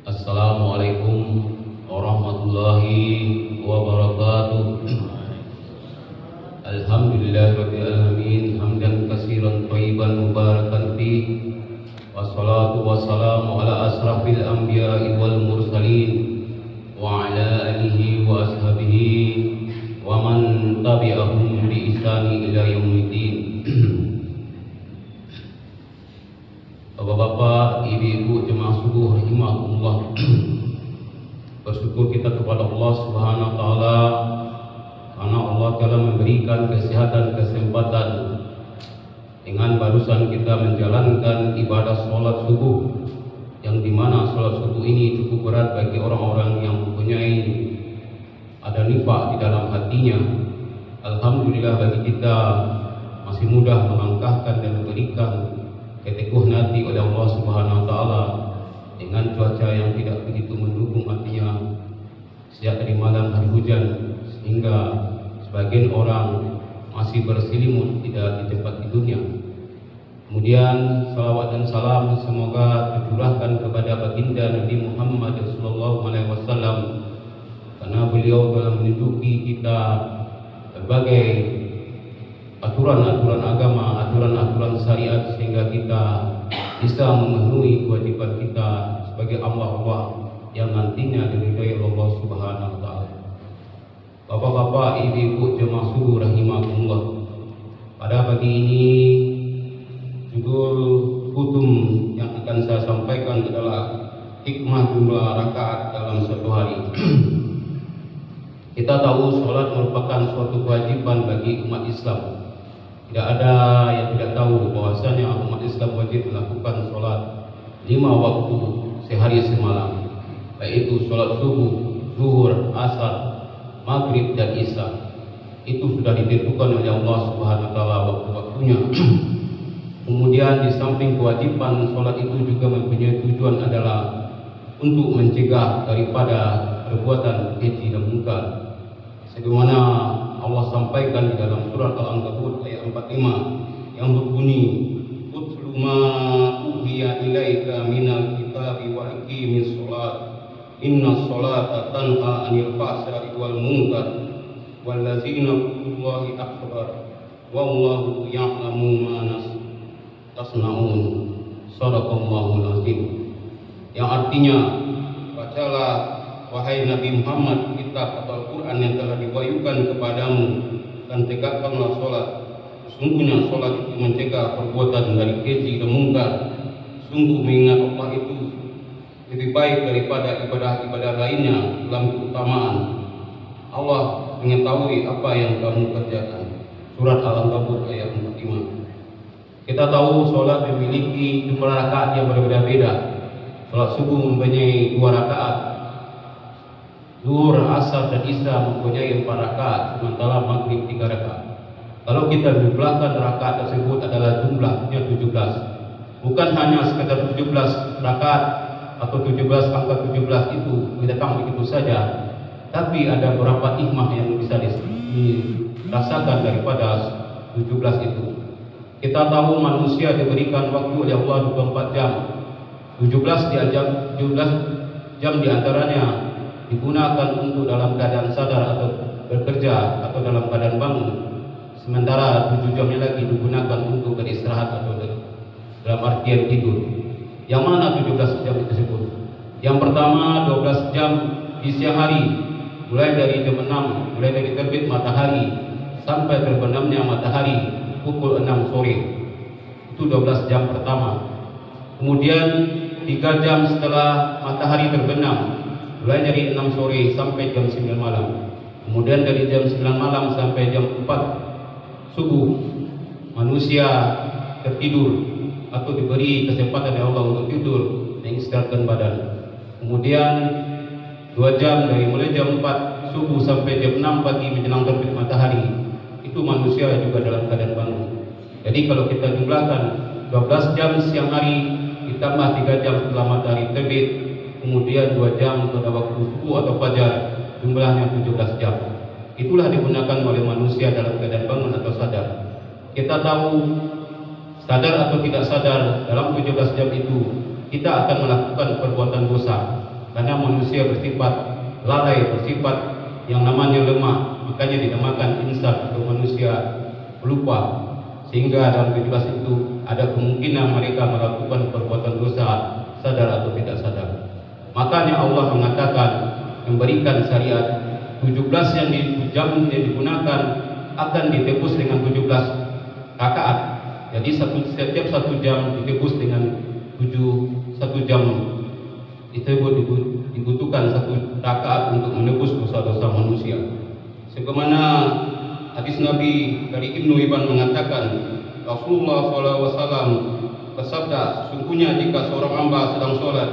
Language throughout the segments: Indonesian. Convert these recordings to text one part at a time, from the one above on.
Assalamualaikum warahmatullahi wabarakatuh. Alhamdulillahirabbil alamin, hamdan katsiran thayyiban mubarakan fi. Wassalatu wassalamu ala asrafil anbiya'i wal mursalin wa ala alihi wa ashabihi wa man tabi'ahum bi ihsani ila yaumiddin. Bapak-bapak, ibu-ibu jemaah subuh rahimakumullah. Bersyukur kita kepada Allah Subhanahu wa taala karena Allah telah memberikan kesehatan, kesempatan dengan barusan kita menjalankan ibadah sholat subuh, yang dimana sholat subuh ini cukup berat bagi orang-orang yang mempunyai ada nifaq di dalam hatinya. Alhamdulillah bagi kita masih mudah melangkahkan dan memberikan keteguhan hati oleh Allah Subhanahu wa taala dengan cuaca yang tidak begitu mendukung, artinya sejak tadi malam hari hujan sehingga sebagian orang masih berselimut tidak di tempat tidurnya. Kemudian salawat dan salam semoga tercurahkan kepada baginda Nabi Muhammad SAW, karena beliau telah menunjuki kita berbagai aturan-aturan agama, aturan-aturan syariat, sehingga kita bisa memenuhi kewajiban kita sebagai hamba-Allah yang nantinya diridhai Allah Subhanahu wa taala. Bapak-bapak, ibu-ibu jemaah subuh rahimakumullah. Pada pagi ini judul hutum yang akan saya sampaikan adalah hikmah jumlah rakaat dalam satu hari. Kita tahu sholat merupakan suatu kewajiban bagi umat Islam. Tidak ada yang tidak tahu bahwasanya umat Islam wajib melakukan sholat 5 waktu sehari semalam, yaitu sholat subuh, zuhur, asar, maghrib dan isya. Itu sudah ditentukan oleh Allah Subhanahu wa taala waktu-waktunya. Kemudian di samping kewajiban sholat itu juga mempunyai tujuan adalah untuk mencegah daripada perbuatan keji dan munkar. Sebagaimana Allah sampaikan di dalam surat Al-Ankabut ayat 45 yang berbunyi, "Utlu ma uhiya ilaika minal kitabi wa iqimis sholat, inna sholata tanha 'anil fahsya'i wal munkar wallazina billahi akbar wallahu ya'lamu ma tasna'un." Shadaqallahul azim. Yang artinya, bacalah wahai Nabi Muhammad kitab atau Al-Quran yang telah diwahyukan kepadamu, dan tegakkanlah sholat. Sungguhnya sholat itu mencegah perbuatan dari keji dan munkar. Sungguh mengingat Allah itu lebih baik daripada ibadah-ibadah lainnya dalam keutamaan. Allah mengetahui apa yang kamu kerjakan. Surat Al-Ankabut ayat 45. Kita tahu sholat memiliki jumlah rakaat yang berbeda-beda. Sholat subuh mempunyai 2 rakaat, zuhur, asar dan isya mempunyai 4 rakaat, sementara maghrib 3 rakaat. Kalau kita jumlahkan rakaat tersebut adalah jumlahnya 17. Bukan hanya sekedar 17 rakaat atau 17 angka 17 itu datang begitu saja, tapi ada beberapa hikmah yang bisa dirasakan daripada 17 itu. Kita tahu manusia diberikan waktu oleh Allah 24 jam. 17 jam diantaranya digunakan untuk dalam keadaan sadar atau bekerja atau dalam keadaan bangun, sementara 7 jamnya lagi digunakan untuk beristirahat atau dalam artian tidur. Yang mana 17 jam tersebut? Yang pertama 12 jam di siang hari, mulai dari jam 6, mulai dari terbit matahari sampai terbenamnya matahari pukul 6 sore. Itu 12 jam pertama. Kemudian 3 jam setelah matahari terbenam, mulai dari 6 sore sampai jam 9 malam. Kemudian dari jam 9 malam sampai jam 4 subuh, manusia tertidur atau diberi kesempatan oleh Allah untuk tidur, mengistirahatkan badan. Kemudian 2 jam dari mulai jam 4 subuh sampai jam 6 pagi menjelang terbit matahari, itu manusia juga dalam keadaan bangun. Jadi kalau kita jumlahkan 12 jam siang hari ditambah 3 jam setelah matahari terbit, kemudian 2 jam pada waktu subuh atau fajar, jumlahnya 17 jam. Itulah digunakan oleh manusia dalam keadaan bangun atau sadar. Kita tahu sadar atau tidak sadar, dalam 17 jam itu kita akan melakukan perbuatan dosa, karena manusia bersifat lalai, bersifat yang namanya lemah, makanya dinamakan insan atau manusia pelupa, sehingga dalam 17 itu ada kemungkinan mereka melakukan perbuatan dosa sadar atau tidak sadar. Makanya Allah mengatakan, memberikan syariat 17 yang digunakan akan ditebus dengan 17 rakaat. Jadi setiap 1 jam ditebus dengan 1 jam dibutuhkan 1 rakaat untuk menebus dosa-dosa manusia. Sebagaimana hadis Nabi dari Ibnu Hibban mengatakan, Rasulullah SAW bersabda, sesungguhnya jika seorang hamba sedang sholat,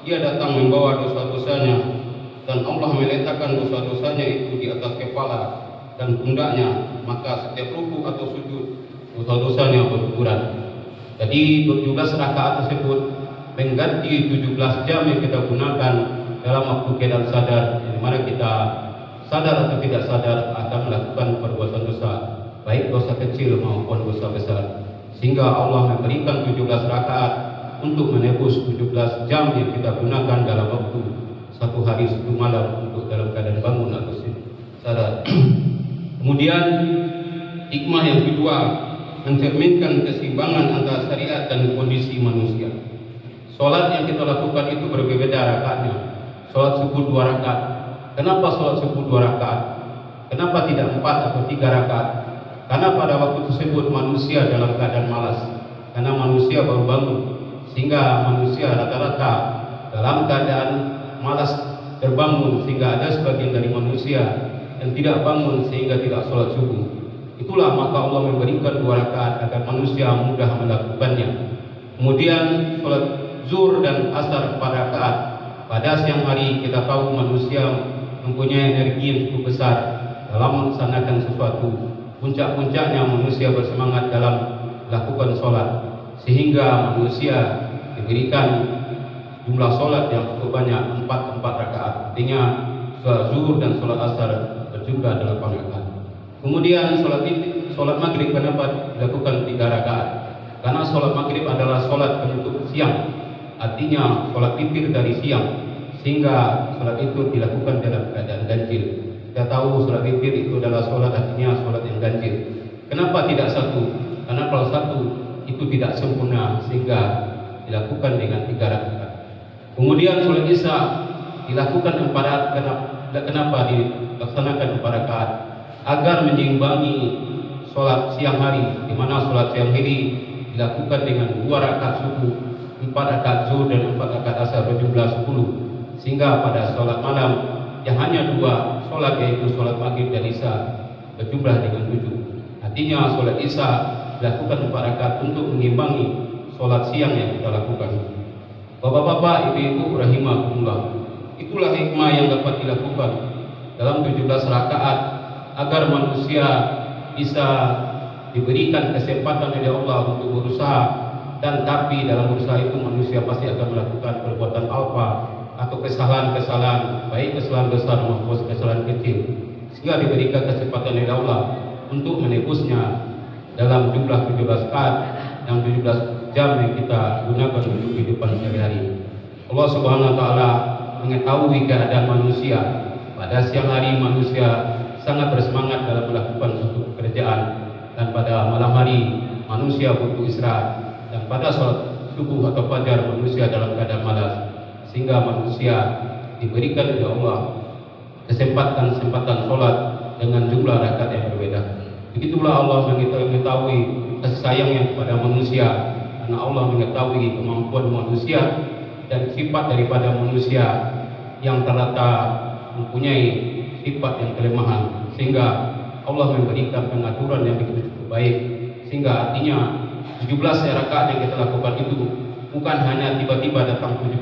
dia datang membawa dosa-dosanya, dan Allah meletakkan dosa-dosanya itu di atas kepala dan pundaknya, maka setiap ruku atau sujud dosa-dosanya berguguran. Jadi 17 rakaat tersebut mengganti 17 jam yang kita gunakan dalam waktu keadaan sadar, di mana kita sadar atau tidak sadar akan melakukan perbuatan dosa, baik dosa kecil maupun dosa besar. Sehingga Allah memberikan 17 rakaat untuk menebus 17 jam yang kita gunakan dalam waktu 1 hari 1 malam untuk dalam keadaan bangun atau sadar. Kemudian hikmah yang kedua, mencerminkan keseimbangan antara syariat dan kondisi manusia. Sholat yang kita lakukan itu berbeda rakaatnya. Sholat subuh 2 rakaat. Kenapa sholat subuh 2 rakaat? Kenapa tidak 4 atau 3 rakaat? Karena pada waktu tersebut manusia dalam keadaan malas, karena manusia baru bangun, sehingga manusia rata-rata dalam keadaan malas terbangun, sehingga ada sebagian dari manusia yang tidak bangun sehingga tidak sholat subuh. Itulah maka Allah memberikan 2 rakaat agar manusia mudah melakukannya. Kemudian sholat zuhur dan asar 4 rakaat. Pada siang hari kita tahu manusia mempunyai energi yang cukup besar dalam melaksanakan sesuatu. Puncak-puncaknya manusia bersemangat dalam melakukan sholat, sehingga manusia diberikan jumlah sholat yang cukup banyak, 4 rakaat. Artinya sholat zuhur dan sholat asar berjumlah 8 rakaat. Kemudian sholat maghrib kenapa dilakukan 3 rakaat? Karena sholat maghrib adalah sholat penutup siang, artinya sholat witir dari siang, sehingga sholat itu dilakukan dalam keadaan ganjil. Kita tahu sholat witir itu adalah sholat, artinya sholat yang ganjil. Kenapa tidak 1? Karena kalau 1 itu tidak sempurna, sehingga dilakukan dengan 3 rakaat. Kemudian sholat isya dilakukan 4 rakaat. Kenapa dilaksanakan 4 rakaat? Agar menyeimbangi sholat siang hari, di mana sholat siang hari dilakukan dengan 2 rakaat subuh, 4 rakaat zuhur dan 4 rakaat asar berjumlah 10. Sehingga pada sholat malam yang hanya 2 sholat, yaitu sholat maghrib dan isya, berjumlah dengan 7. Artinya sholat isya dilakukan 4 rakaat untuk mengimbangi sholat siang yang kita lakukan. Bapak-bapak, ibu-ibu rahimakumullah, itulah hikmah yang dapat dilakukan dalam 17 rakaat agar manusia bisa diberikan kesempatan oleh Allah untuk berusaha, dan tapi dalam berusaha itu manusia pasti akan melakukan perbuatan alfa atau kesalahan-kesalahan, baik kesalahan besar maupun kesalahan kecil, sehingga diberikan kesempatan oleh Allah untuk menebusnya dalam jumlah 17 rakaat yang 17 jam yang kita gunakan untuk kehidupan sehari-hari. Allah Subhanahu wa taala mengetahui keadaan manusia. Pada siang hari manusia sangat bersemangat dalam melakukan suatu pekerjaan, dan pada malam hari manusia butuh istirahat, dan pada sholat subuh atau fajar manusia dalam keadaan malas, sehingga manusia diberikan oleh Allah kesempatan sholat dengan jumlah rakaat yang berbeda. Begitulah Allah mengetahui kasih sayangnya kepada manusia, karena Allah mengetahui kemampuan manusia dan sifat daripada manusia yang ternyata mempunyai sifat yang kelemahan, sehingga Allah memberikan pengaturan yang begitu cukup baik, sehingga artinya 17 rakaat yang kita lakukan itu bukan hanya tiba-tiba datang 17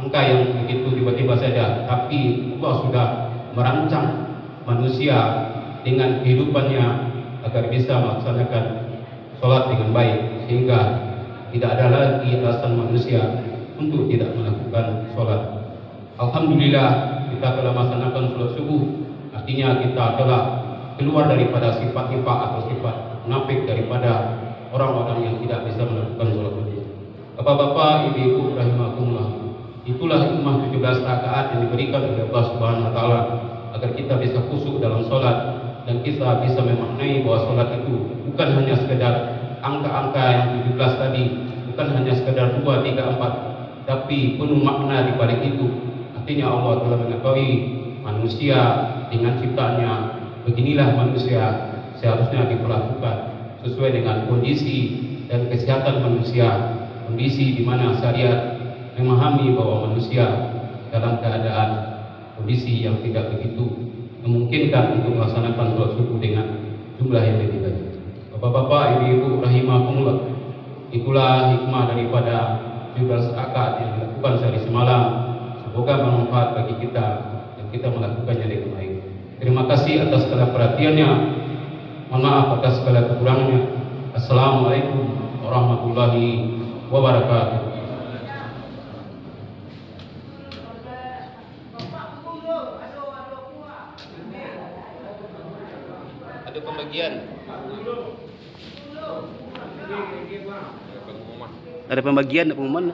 angka yang begitu tiba-tiba saja, tapi Allah sudah merancang manusia dengan kehidupannya agar bisa melaksanakan sholat dengan baik, sehingga tidak ada lagi alasan manusia untuk tidak melakukan sholat. Alhamdulillah kita telah melaksanakan sholat subuh, artinya kita telah keluar daripada sifat nifaq atau sifat munafik, daripada orang-orang yang tidak bisa melakukan sholat subuh. Bapak-bapak, ibu-ibu rahimakumullah, itulah hikmah 17 rakaat yang diberikan oleh Allah Subhanahu wa taala agar kita bisa khusyuk dalam sholat dan kita bisa memaknai bahwa sholat itu bukan hanya sekedar angka-angka yang 17 tadi, bukan hanya sekedar 2, 3, 4, tapi penuh makna di balik itu. Artinya Allah telah mengetahui manusia dengan ciptaannya, beginilah manusia seharusnya diperlakukan sesuai dengan kondisi dan kesehatan manusia, kondisi di mana syariat memahami bahwa manusia dalam keadaan kondisi yang tidak begitu memungkinkan untuk melaksanakan sholat subuh dengan jumlah yang lebih banyak. Bapak-bapak, ibu-ibu rahimakumullah, itulah hikmah daripada 17 rakaat yang dilakukan sehari semalam. Semoga bermanfaat bagi kita dan kita melakukannya dengan baik. Terima kasih atas segala perhatiannya. Mohon maaf atas segala kekurangannya. Assalamualaikum warahmatullahi wabarakatuh. Ada pembagian. Ada pembagian pengumuman.